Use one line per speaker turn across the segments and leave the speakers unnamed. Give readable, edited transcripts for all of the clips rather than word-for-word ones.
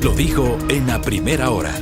lo dijo en la primera hora.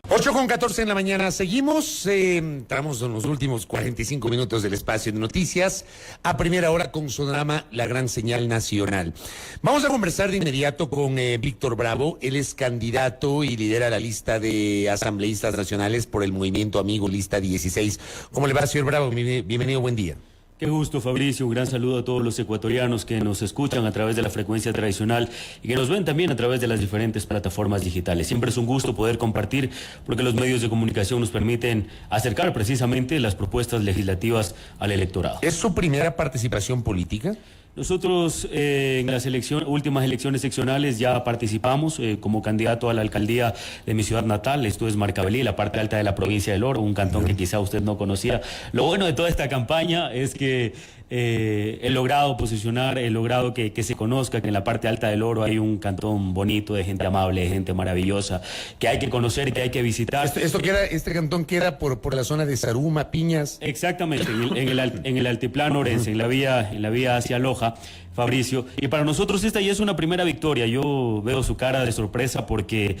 8:14 en la mañana. Seguimos, estamos en los últimos 45 minutos del espacio de noticias. A primera hora con Sonorama, la gran señal nacional. Vamos a conversar de inmediato con Víctor Bravo. Él es candidato y lidera la lista de asambleístas nacionales por el Movimiento Amigo, lista 16. ¿Cómo le va, señor Bravo? Bienvenido, buen día.
Qué gusto, Fabricio. Un gran saludo a todos los ecuatorianos que nos escuchan a través de la frecuencia tradicional y que nos ven también a través de las diferentes plataformas digitales. Siempre es un gusto poder compartir porque los medios de comunicación nos permiten acercar precisamente las propuestas legislativas al electorado.
¿Es su primera participación política?
Nosotros en las últimas elecciones seccionales ya participamos como candidato a la alcaldía de mi ciudad natal. Esto es Marcavelí, la parte alta de la provincia del Oro, un cantón que quizá usted no conocía. Lo bueno de toda esta campaña es que he logrado posicionar, he logrado que se conozca que en la parte alta del Oro hay un cantón bonito, de gente amable, de gente maravillosa, que hay que conocer y que hay que visitar.
Este cantón que era por la zona de Saruma, Piñas.
Exactamente, en el altiplano orense, en la vía hacia Loja, Fabricio, y para nosotros esta ya es una primera victoria. Yo veo su cara de sorpresa porque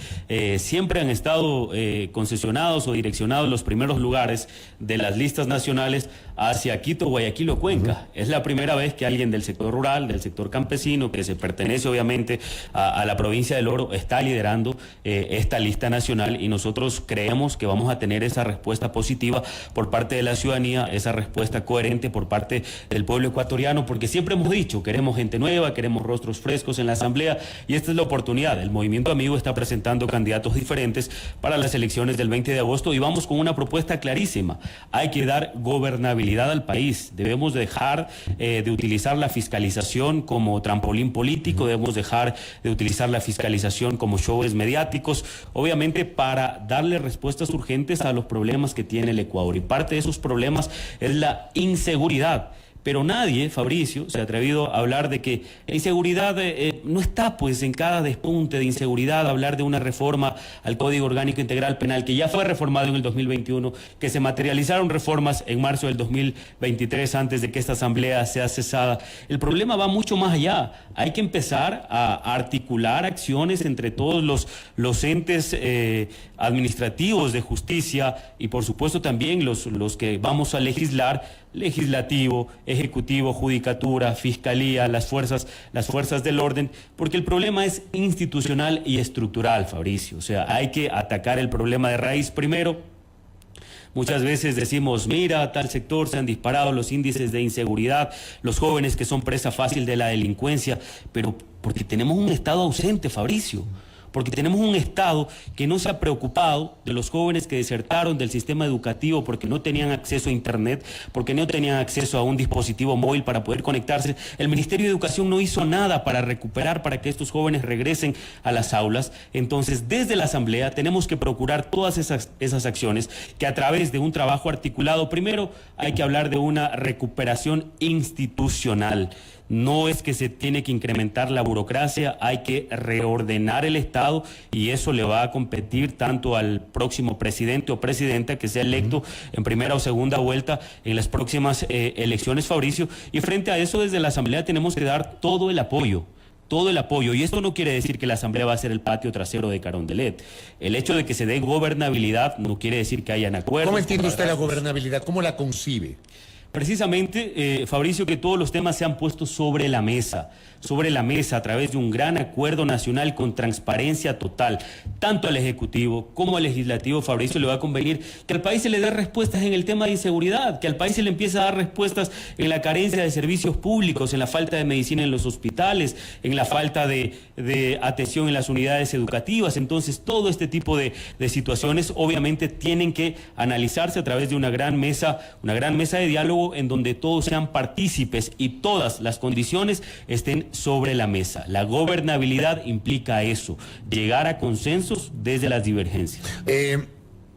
siempre han estado concesionados o direccionados los primeros lugares de las listas nacionales hacia Quito, Guayaquil o Cuenca. Es la primera vez que alguien del sector rural, del sector campesino, que se pertenece obviamente a la provincia del Oro, está liderando esta lista nacional, y nosotros creemos que vamos a tener esa respuesta positiva por parte de la ciudadanía, esa respuesta coherente por parte del pueblo ecuatoriano, porque siempre hemos dicho, queremos gente nueva, queremos rostros frescos en la asamblea, y esta es la oportunidad. El Movimiento Amigo está presentando candidatos diferentes para las elecciones del 20 de agosto y vamos con una propuesta clarísima. Hay que dar gobernabilidad al país. Debemos dejar de utilizar la fiscalización como trampolín político, debemos dejar de utilizar la fiscalización como shows mediáticos, obviamente para darle respuestas urgentes a los problemas que tiene el Ecuador, y parte de esos problemas es la inseguridad. Pero nadie, Fabricio, se ha atrevido a hablar de que la inseguridad no está pues en cada despunte de inseguridad, hablar de una reforma al Código Orgánico Integral Penal que ya fue reformado en el 2021, que se materializaron reformas en marzo del 2023 antes de que esta asamblea sea cesada. El problema va mucho más allá. Hay que empezar a articular acciones entre todos los entes administrativos de justicia y por supuesto también los que vamos a legislar, legislativo, ejecutivo, judicatura, fiscalía, las fuerzas del orden, porque el problema es institucional y estructural, Fabricio. O sea, hay que atacar el problema de raíz primero. Muchas veces decimos, mira, tal sector se han disparado los índices de inseguridad, los jóvenes que son presa fácil de la delincuencia, pero porque tenemos un Estado ausente, Fabricio. Porque tenemos un Estado que no se ha preocupado de los jóvenes que desertaron del sistema educativo porque no tenían acceso a Internet, porque no tenían acceso a un dispositivo móvil para poder conectarse. El Ministerio de Educación no hizo nada para recuperar, para que estos jóvenes regresen a las aulas. Entonces, desde la Asamblea tenemos que procurar todas esas acciones que a través de un trabajo articulado, primero hay que hablar de una recuperación institucional. No es que se tiene que incrementar la burocracia, hay que reordenar el Estado, y eso le va a competir tanto al próximo presidente o presidenta que sea electo en primera o segunda vuelta en las próximas elecciones, Fabricio. Y frente a eso, desde la Asamblea tenemos que dar todo el apoyo. Y esto no quiere decir que la Asamblea va a ser el patio trasero de Carondelet. El hecho de que se dé gobernabilidad no quiere decir que hayan acuerdos.
¿Cómo entiende usted la gobernabilidad? ¿Cómo la concibe?
Precisamente, Fabricio, que todos los temas sean puestos sobre la mesa a través de un gran acuerdo nacional con transparencia total, tanto al Ejecutivo como al Legislativo. Fabricio, le va a convenir que al país se le dé respuestas en el tema de inseguridad, que al país se le empiece a dar respuestas en la carencia de servicios públicos, en la falta de medicina en los hospitales, en la falta de atención en las unidades educativas. Entonces, todo este tipo de situaciones obviamente tienen que analizarse a través de una gran mesa de diálogo en donde todos sean partícipes y todas las condiciones estén sobre la mesa. La gobernabilidad implica eso, llegar a consensos desde las divergencias.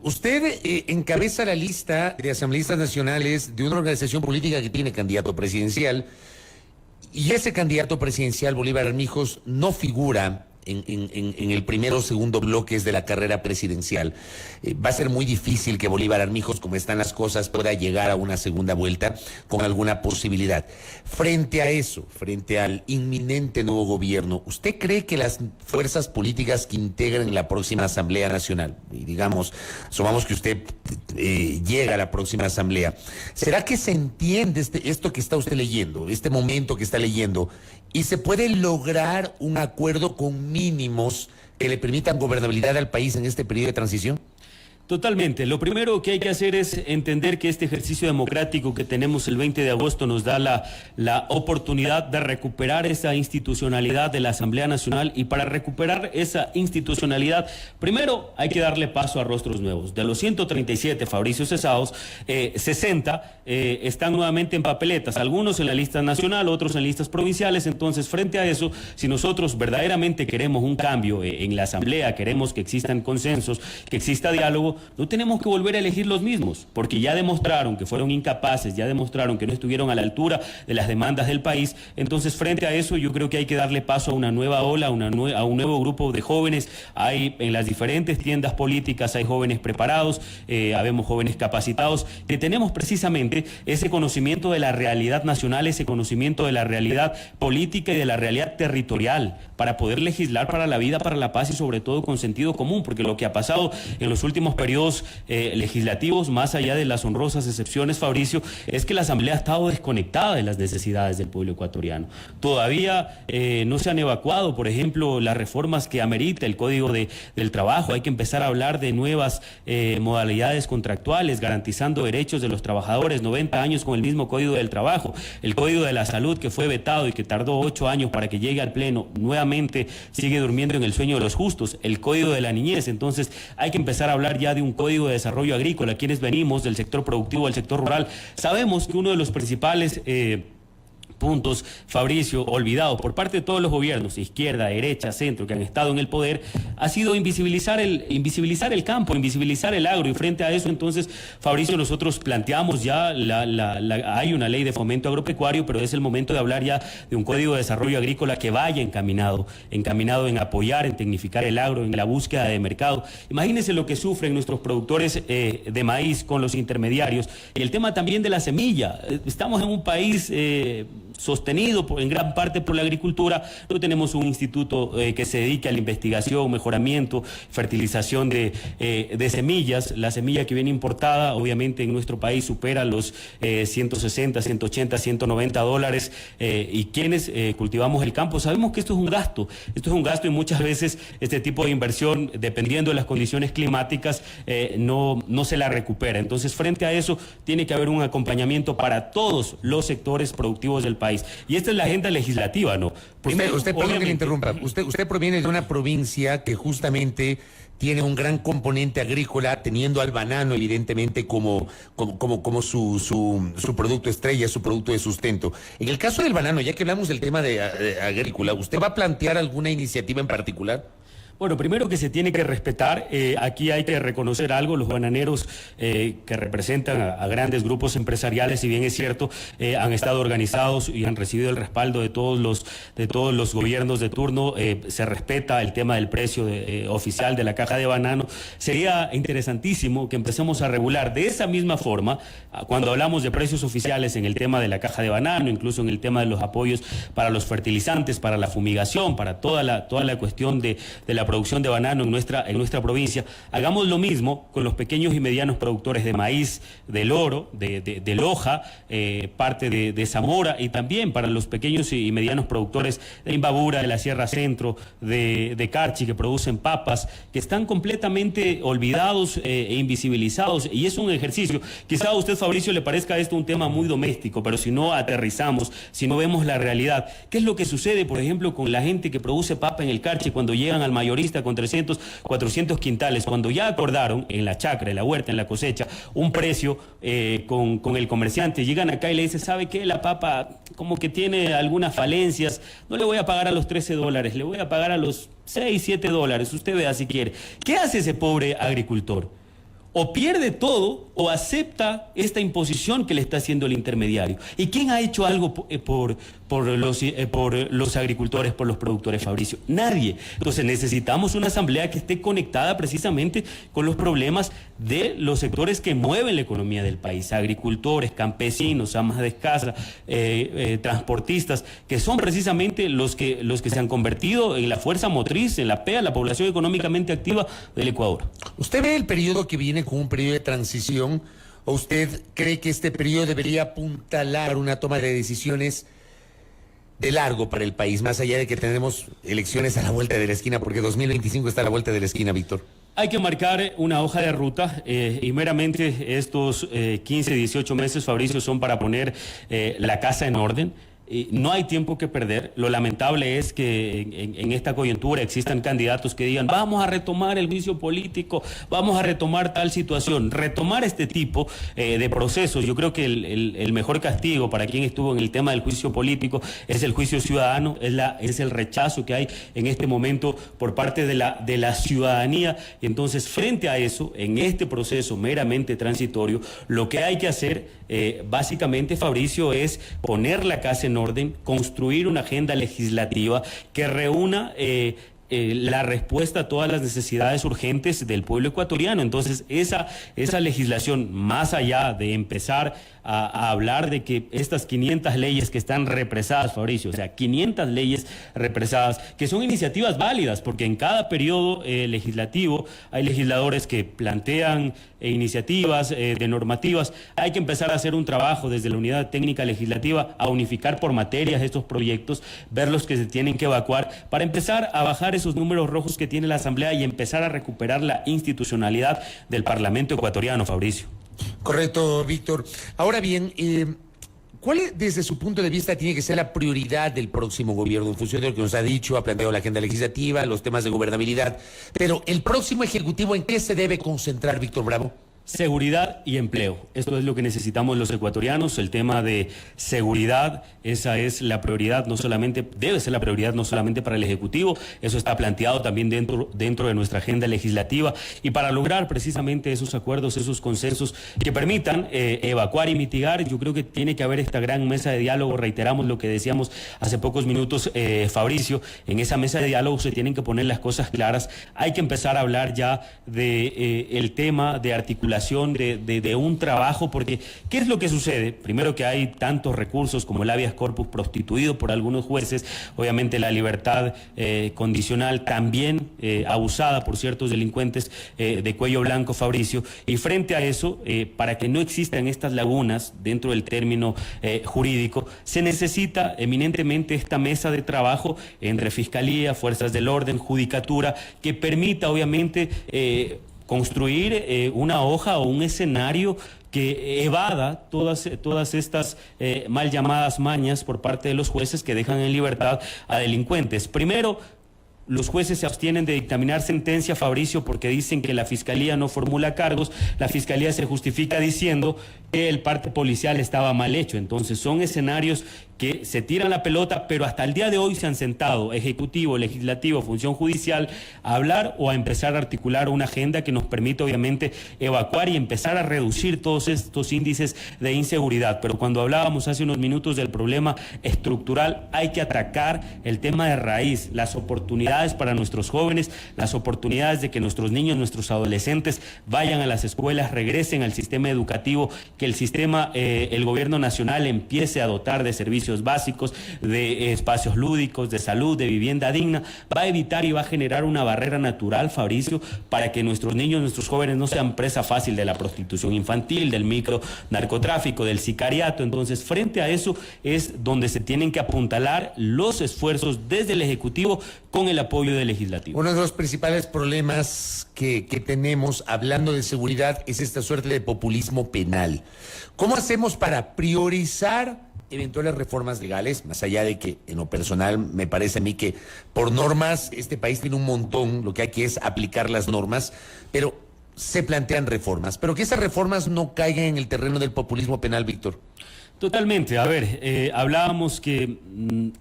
Usted encabeza la lista de asambleístas nacionales de una organización política que tiene candidato presidencial, y ese candidato presidencial, Bolívar Armijos, no figura en el primero o segundo bloques de la carrera presidencial. Va a ser muy difícil que Bolívar Armijos, como están las cosas, pueda llegar a una segunda vuelta con alguna posibilidad. Frente a eso, frente al inminente nuevo gobierno, ¿usted cree que las fuerzas políticas que integren la próxima Asamblea Nacional, y digamos, asumamos que usted llega a la próxima Asamblea, ¿será que se entiende esto que está usted leyendo, este momento que está leyendo, y se puede lograr un acuerdo con mínimos que le permitan gobernabilidad al país en este periodo de transición?
Totalmente. Lo primero que hay que hacer es entender que este ejercicio democrático que tenemos el 20 de agosto nos da la oportunidad de recuperar esa institucionalidad de la Asamblea Nacional, y para recuperar esa institucionalidad, primero hay que darle paso a rostros nuevos. De los 137 Fabricio cesados, 60 están nuevamente en papeletas, algunos en la lista nacional, otros en listas provinciales. Entonces, frente a eso, si nosotros verdaderamente queremos un cambio en la Asamblea, queremos que existan consensos, que exista diálogo, no tenemos que volver a elegir los mismos, porque ya demostraron que fueron incapaces, ya demostraron que no estuvieron a la altura de las demandas del país. Entonces, frente a eso, yo creo que hay que darle paso a una nueva ola, a un nuevo grupo de jóvenes. Hay en las diferentes tiendas políticas, hay jóvenes preparados, habemos jóvenes capacitados, que tenemos precisamente ese conocimiento de la realidad nacional, ese conocimiento de la realidad política y de la realidad territorial, para poder legislar para la vida, para la paz y sobre todo con sentido común, porque lo que ha pasado en los últimos periodos legislativos, más allá de las honrosas excepciones, Fabricio, es que la Asamblea ha estado desconectada de las necesidades del pueblo ecuatoriano. Todavía no se han evacuado, por ejemplo, las reformas que amerita el Código del Trabajo. Hay que empezar a hablar de nuevas modalidades contractuales, garantizando derechos de los trabajadores. 90 años con el mismo Código del Trabajo. El Código de la Salud, que fue vetado y que tardó 8 años para que llegue al Pleno, nuevamente sigue durmiendo en el sueño de los justos. El Código de la Niñez. entonces hay que empezar a hablar ya de un Código de Desarrollo Agrícola. Quienes venimos del sector productivo, del sector rural, sabemos que uno de los principales puntos, Fabricio, olvidados por parte de todos los gobiernos, izquierda, derecha, centro, que han estado en el poder, ha sido invisibilizar el campo, invisibilizar el agro. Y frente a eso, entonces, Fabricio, nosotros planteamos ya, hay una ley de fomento agropecuario, pero es el momento de hablar ya de un Código de Desarrollo Agrícola que vaya encaminado en apoyar, en tecnificar el agro, en la búsqueda de mercado. Imagínense lo que sufren nuestros productores de maíz con los intermediarios, y el tema también de la semilla. Estamos en un país sostenido en gran parte por la agricultura. No tenemos un instituto que se dedique a la investigación, mejoramiento, fertilización de semillas. La semilla que viene importada, obviamente, en nuestro país supera los 160, 180, 190 dólares, y quienes cultivamos el campo sabemos que esto es un gasto, y muchas veces este tipo de inversión, dependiendo de las condiciones climáticas, no se la recupera. Entonces, frente a eso, tiene que haber un acompañamiento para todos los sectores productivos del país. Y esta es la agenda legislativa, ¿no?
Usted perdón que le interrumpa. Usted proviene de una provincia que justamente tiene un gran componente agrícola, teniendo al banano, evidentemente, como su producto estrella, su producto de sustento. En el caso del banano, ya que hablamos del tema de agrícola, ¿usted va a plantear alguna iniciativa en particular?
Bueno, primero que se tiene que respetar, aquí hay que reconocer algo, los bananeros que representan a grandes grupos empresariales, si bien es cierto, han estado organizados y han recibido el respaldo de todos los gobiernos de turno. Se respeta el tema del precio oficial de la caja de banano. Sería interesantísimo que empecemos a regular de esa misma forma, cuando hablamos de precios oficiales en el tema de la caja de banano, incluso en el tema de los apoyos para los fertilizantes, para la fumigación, para toda la cuestión de la producción de banano en nuestra provincia. Hagamos lo mismo con los pequeños y medianos productores de maíz, de loro, de Loja, parte de Zamora, y también para los pequeños y medianos productores de Imbabura, de la Sierra Centro, de Carchi, que producen papas, que están completamente olvidados e invisibilizados. Y es un ejercicio, quizá a usted, Fabricio, le parezca esto un tema muy doméstico, pero si no aterrizamos, si no vemos la realidad, ¿qué es lo que sucede, por ejemplo, con la gente que produce papa en el Carchi cuando llegan al mayorista con 300, 400 quintales, cuando ya acordaron en la chacra, en la huerta, en la cosecha, un precio con el comerciante? Llegan acá y le dicen, ¿sabe qué? La papa como que tiene algunas falencias, no le voy a pagar a los 13 dólares, le voy a pagar a los 6, 7 dólares, usted vea si quiere. ¿Qué hace ese pobre agricultor? o pierde todo o acepta esta imposición que le está haciendo el intermediario. ¿Y quién ha hecho algo por los agricultores, por los productores, Fabricio? Nadie. Entonces necesitamos una asamblea que esté conectada precisamente con los problemas de los sectores que mueven la economía del país: agricultores, campesinos, amas de casa, transportistas, que son precisamente los que se han convertido en la fuerza motriz, en la PEA, la población económicamente activa del Ecuador.
¿Usted ve el periodo que viene como un periodo de transición, o usted cree que este periodo debería apuntalar una toma de decisiones de largo para el país, más allá de que tenemos elecciones a la vuelta de la esquina, porque 2025 está a la vuelta de la esquina, Víctor?
Hay que marcar una hoja de ruta y meramente estos 15, 18 meses, Fabricio, son para poner la casa en orden. No hay tiempo que perder. Lo lamentable es que en esta coyuntura existan candidatos que digan: vamos a retomar el juicio político, vamos a retomar tal situación. Retomar este tipo de procesos, yo creo que el mejor castigo para quien estuvo en el tema del juicio político es el juicio ciudadano, es el rechazo que hay en este momento por parte de la ciudadanía. Entonces, frente a eso, en este proceso meramente transitorio, lo que hay que hacer básicamente, Fabricio, es poner la casa en orden, construir una agenda legislativa que reúna la respuesta a todas las necesidades urgentes del pueblo ecuatoriano. Entonces, esa legislación, más allá de empezar a hablar de que estas 500 leyes que están represadas, Fabricio, o sea, 500 leyes represadas, que son iniciativas válidas, porque en cada periodo legislativo hay legisladores que plantean iniciativas de normativas. Hay que empezar a hacer un trabajo desde la unidad técnica legislativa, a unificar por materias estos proyectos, ver los que se tienen que evacuar, para empezar a bajar esos números rojos que tiene la Asamblea y empezar a recuperar la institucionalidad del Parlamento ecuatoriano, Fabricio.
Correcto, Víctor. Ahora bien, ¿cuál, desde su punto de vista, tiene que ser la prioridad del próximo gobierno? En función de lo que nos ha dicho, ha planteado la agenda legislativa, los temas de gobernabilidad, pero el próximo ejecutivo, ¿en qué se debe concentrar, Víctor Bravo?
Seguridad y empleo. Esto es lo que necesitamos los ecuatorianos. El tema de seguridad, esa es la prioridad, debe ser la prioridad no solamente para el Ejecutivo, eso está planteado también dentro de nuestra agenda legislativa, y para lograr precisamente esos acuerdos, esos consensos que permitan evacuar y mitigar, yo creo que tiene que haber esta gran mesa de diálogo. Reiteramos lo que decíamos hace pocos minutos, Fabricio, en esa mesa de diálogo se tienen que poner las cosas claras. Hay que empezar a hablar ya de el tema de articulación de un trabajo, porque ¿qué es lo que sucede? Primero, que hay tantos recursos como el habeas corpus prostituido por algunos jueces, obviamente la libertad condicional también abusada por ciertos delincuentes de cuello blanco, Fabricio, y frente a eso, para que no existan estas lagunas dentro del término jurídico, se necesita eminentemente esta mesa de trabajo entre Fiscalía, Fuerzas del Orden, Judicatura, que permita obviamente construir una hoja o un escenario que evada todas estas mal llamadas mañas por parte de los jueces que dejan en libertad a delincuentes. Primero, los jueces se abstienen de dictaminar sentencia, Fabricio, porque dicen que la Fiscalía no formula cargos. La Fiscalía se justifica diciendo que el parte policial estaba mal hecho. Entonces son escenarios que se tiran la pelota, pero hasta el día de hoy se han sentado Ejecutivo, Legislativo, Función Judicial a hablar o a empezar a articular una agenda que nos permita obviamente evacuar y empezar a reducir todos estos índices de inseguridad. Pero cuando hablábamos hace unos minutos del problema estructural, hay que atacar el tema de raíz, las oportunidades para nuestros jóvenes, las oportunidades de que nuestros niños, nuestros adolescentes vayan a las escuelas, regresen al sistema educativo, que el sistema, el gobierno nacional empiece a dotar de servicios básicos, de espacios lúdicos, de salud, de vivienda digna. Va a evitar y va a generar una barrera natural, Fabricio, para que nuestros niños, nuestros jóvenes no sean presa fácil de la prostitución infantil, del micro narcotráfico, del sicariato. Entonces, frente a eso es donde se tienen que apuntalar los esfuerzos desde el Ejecutivo con el apoyo del Legislativo.
Uno de los principales problemas que tenemos hablando de seguridad es esta suerte de populismo penal. ¿Cómo hacemos para priorizar eventuales reformas legales, más allá de que en lo personal me parece a mí que por normas este país tiene un montón, lo que hay que es aplicar las normas, pero se plantean reformas, pero que esas reformas no caigan en el terreno del populismo penal, Víctor?
Totalmente. A ver, hablábamos que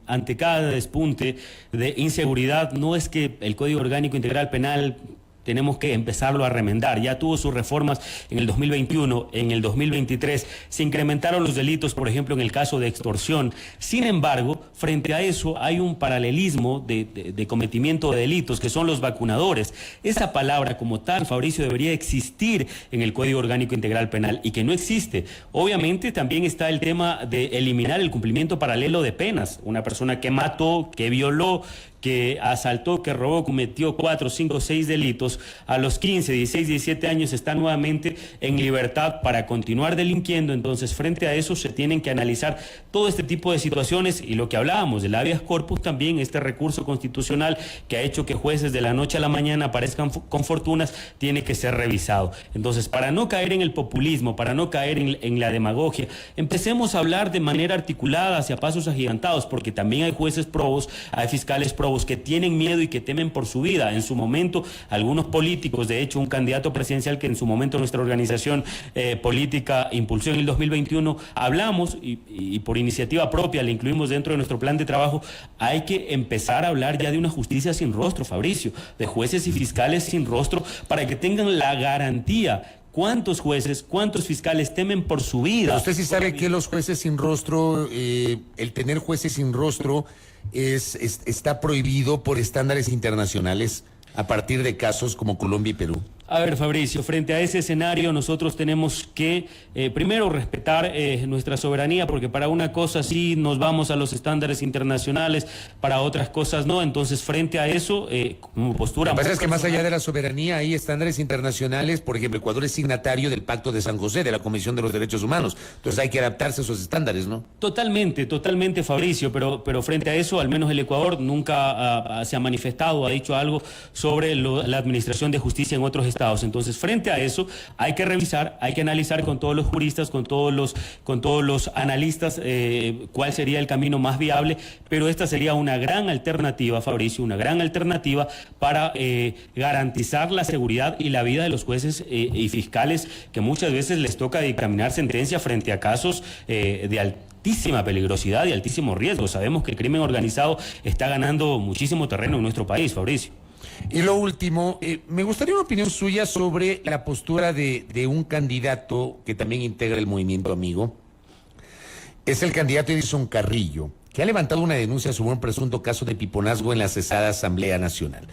ante cada despunte de inseguridad, no es que el Código Orgánico Integral Penal tenemos que empezarlo a remendar. Ya tuvo sus reformas en el 2021, en el 2023 se incrementaron los delitos, por ejemplo, en el caso de extorsión. Sin embargo, frente a eso hay un paralelismo de cometimiento de delitos, que son los vacunadores. Esa palabra como tal, Fabricio, debería existir en el Código Orgánico Integral Penal y que no existe. Obviamente también está el tema de eliminar el cumplimiento paralelo de penas. Una persona que mató, que violó, que asaltó, que robó, cometió 4, 5, 6 delitos, a los 15, 16, 17 años está nuevamente en libertad para continuar delinquiendo. Entonces, frente a eso se tienen que analizar todo este tipo de situaciones y lo que hablábamos del habeas corpus también, este recurso constitucional que ha hecho que jueces de la noche a la mañana aparezcan con fortunas, tiene que ser revisado. Entonces, para no caer en el populismo, para no caer en la demagogia, empecemos a hablar de manera articulada, hacia pasos agigantados, porque también hay jueces probos, hay fiscales probos que tienen miedo y que temen por su vida. En su momento, algunos políticos, de hecho, un candidato presidencial que en su momento nuestra organización política impulsó en el 2021, hablamos y por iniciativa propia le incluimos dentro de nuestro plan de trabajo, hay que empezar a hablar ya de una justicia sin rostro, Fabricio, de jueces y fiscales sin rostro, para que tengan la garantía. ¿Cuántos jueces, cuántos fiscales temen por su vida?
Pero usted sí sabe que los jueces sin rostro, el tener jueces sin rostro está prohibido por estándares internacionales a partir de casos como Colombia y Perú.
A ver, Fabricio, frente a ese escenario nosotros tenemos que primero respetar nuestra soberanía, porque para una cosa sí nos vamos a los estándares internacionales, para otras cosas no. Entonces, frente a eso, como postura...
Lo que pasa es que más allá de la soberanía hay estándares internacionales. Por ejemplo, Ecuador es signatario del Pacto de San José, de la Comisión de los Derechos Humanos. Entonces hay que adaptarse a esos estándares, ¿no?
Totalmente, Fabricio, pero frente a eso, al menos el Ecuador nunca se ha manifestado, ha dicho algo sobre la administración de justicia en otros estados. Entonces, frente a eso, hay que revisar, hay que analizar con todos los juristas, con todos los analistas, cuál sería el camino más viable, pero esta sería una gran alternativa, Fabricio, una gran alternativa para garantizar la seguridad y la vida de los jueces y fiscales, que muchas veces les toca dictaminar sentencia frente a casos de altísima peligrosidad y altísimo riesgo. Sabemos que el crimen organizado está ganando muchísimo terreno en nuestro país, Fabricio.
Y lo último, me gustaría una opinión suya sobre la postura de un candidato que también integra el movimiento amigo. Es el candidato Edison Carrillo, que ha levantado una denuncia sobre un presunto caso de piponazgo en la cesada Asamblea Nacional.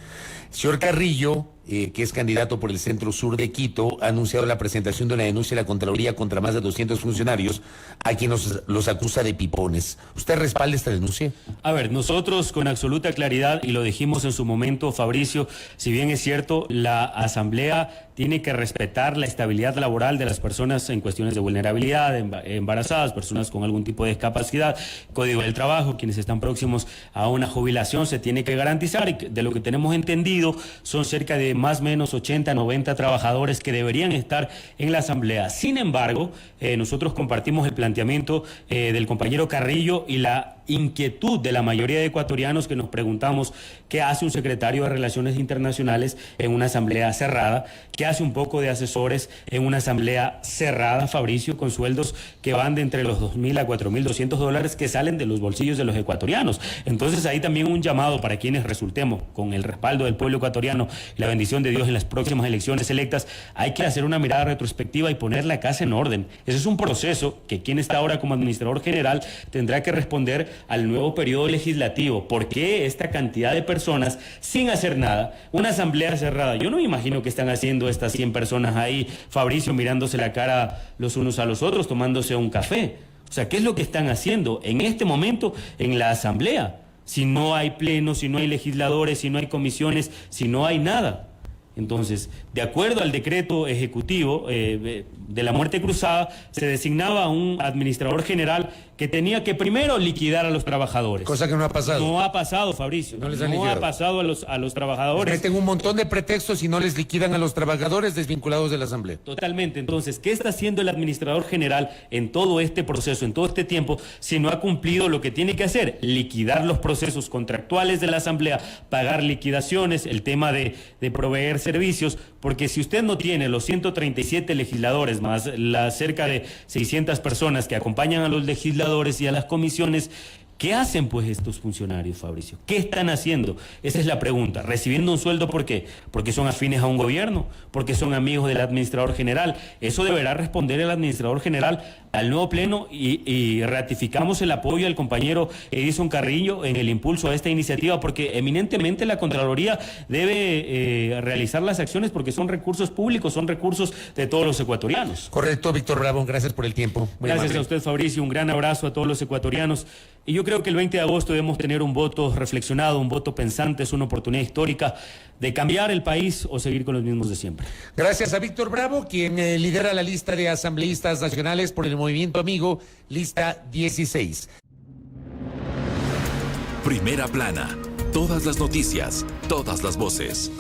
Señor Carrillo, que es candidato por el Centro Sur de Quito, ha anunciado la presentación de una denuncia de la Contraloría contra más de 200 funcionarios a quienes los acusa de pipones. ¿Usted respalda esta denuncia?
A ver, nosotros con absoluta claridad, y lo dijimos en su momento, Fabricio, si bien es cierto, la Asamblea tiene que respetar la estabilidad laboral de las personas en cuestiones de vulnerabilidad, embarazadas, personas con algún tipo de discapacidad, Código del Trabajo, quienes están próximos a una jubilación, se tiene que garantizar, y de lo que tenemos entendido, son cerca de más o menos 80, 90 trabajadores que deberían estar en la Asamblea. Sin embargo, nosotros compartimos el planteamiento del compañero Carrillo y la inquietud de la mayoría de ecuatorianos que nos preguntamos qué hace un secretario de Relaciones Internacionales en una asamblea cerrada, qué hace un poco de asesores en una asamblea cerrada, Fabricio, con sueldos que van de entre los $2.000 a $4.200 que salen de los bolsillos de los ecuatorianos. Entonces ahí también un llamado para quienes resultemos con el respaldo del pueblo ecuatoriano y la bendición de Dios en las próximas elecciones electas, hay que hacer una mirada retrospectiva y poner la casa en orden. Ese es un proceso que quien está ahora como administrador general tendrá que responder al nuevo periodo legislativo. ¿Por qué esta cantidad de personas sin hacer nada? Una asamblea cerrada. Yo no me imagino que están haciendo estas 100 personas ahí, Fabricio, mirándose la cara los unos a los otros, tomándose un café. O sea, ¿qué es lo que están haciendo en este momento en la asamblea? Si no hay pleno, si no hay legisladores, si no hay comisiones, si no hay nada. Entonces, de acuerdo al decreto ejecutivo de la muerte cruzada, se designaba a un administrador general que tenía que primero liquidar a los trabajadores.
Cosa que no ha pasado.
No ha pasado, Fabricio. No ha pasado a los trabajadores.
Meten un montón de pretextos y no les liquidan a los trabajadores desvinculados de la Asamblea.
Totalmente. Entonces, ¿qué está haciendo el administrador general en todo este proceso, en todo este tiempo, si no ha cumplido lo que tiene que hacer? Liquidar los procesos contractuales de la Asamblea, pagar liquidaciones, el tema de proveer servicios, porque si usted no tiene los 137 legisladores más las cerca de 600 personas que acompañan a los legisladores y a las comisiones, ¿Qué hacen pues estos funcionarios, Fabricio? ¿Qué están haciendo? Esa es la pregunta. ¿Recibiendo un sueldo por qué? ¿Porque son afines a un gobierno? ¿Porque son amigos del administrador general? Eso deberá responder el administrador general al nuevo pleno y ratificamos el apoyo al compañero Edison Carrillo en el impulso a esta iniciativa, porque eminentemente la Contraloría debe realizar las acciones porque son recursos públicos, son recursos de todos los ecuatorianos.
Correcto, Víctor Bravo, gracias por el tiempo. Muy
Gracias
amable.
a usted, Fabricio, un gran abrazo a todos los ecuatorianos. Y yo creo que el 20 de agosto debemos tener un voto reflexionado, un voto pensante, es una oportunidad histórica de cambiar el país o seguir con los mismos de siempre.
Gracias a Víctor Bravo, quien lidera la lista de asambleístas nacionales por el Movimiento Amigo, lista 16.
Primera plana. Todas las noticias, todas las voces.